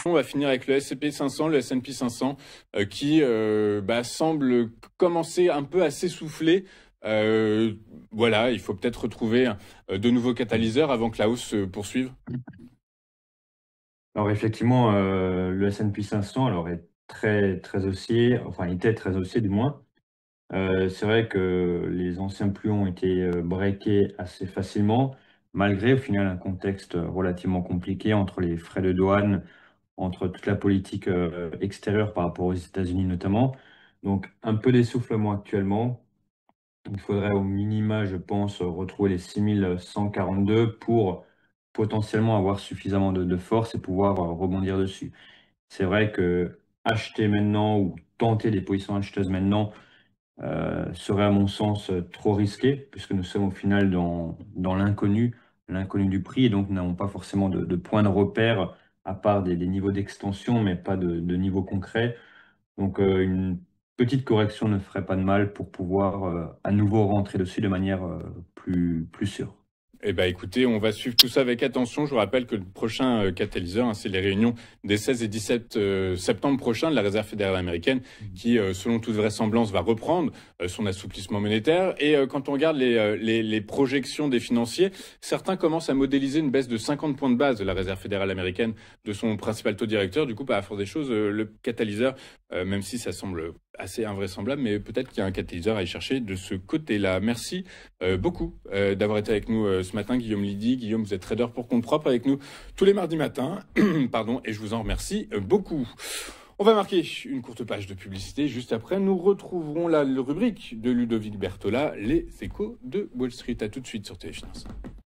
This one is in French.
On va finir avec le S&P 500, le S&P 500, qui semble commencer un peu à s'essouffler. Voilà, il faut peut-être retrouver de nouveaux catalyseurs avant que la hausse se poursuive. Alors effectivement, le S&P 500 alors est très haussier, enfin il était très haussier du moins. C'est vrai que les anciens plus hauts ont été, breakés assez facilement, malgré au final un contexte, relativement compliqué entre les frais de douane, entre toute la politique, extérieure par rapport aux États-Unis notamment. Donc un peu d'essoufflement actuellement. Il faudrait au minima, je pense, retrouver les 6 142 pour potentiellement avoir suffisamment de force et pouvoir, rebondir dessus. C'est vrai que acheter maintenant ou tenter des positions acheteuses maintenant, serait à mon sens, trop risqué puisque nous sommes au final dans l'inconnu, l'inconnu du prix et donc nous n'avons pas forcément de point de repère à part des niveaux d'extension mais pas de niveau concret. Donc, une petite correction ne ferait pas de mal pour pouvoir, à nouveau rentrer dessus de manière, plus sûre. Eh ben, écoutez, on va suivre tout ça avec attention. Je vous rappelle que le prochain catalyseur, c'est les réunions des 16 et 17 septembre prochains de la Réserve fédérale américaine, qui, selon toute vraisemblance, va reprendre son assouplissement monétaire. Et quand on regarde les projections des financiers, certains commencent à modéliser une baisse de 50 points de base de la Réserve fédérale américaine de son principal taux directeur. Du coup, par la force des choses, le catalyseur, même si ça semble assez invraisemblable, mais peut-être qu'il y a un catalyseur à y chercher de ce côté-là. Merci beaucoup d'avoir été avec nous ce matin, Guillaume Lydie. Guillaume, vous êtes trader pour compte propre avec nous tous les mardis matins. Pardon, et je vous en remercie beaucoup. On va marquer une courte page de publicité. Juste après, nous retrouverons la rubrique de Ludovic Berthola, les échos de Wall Street. À tout de suite sur Téléfinance.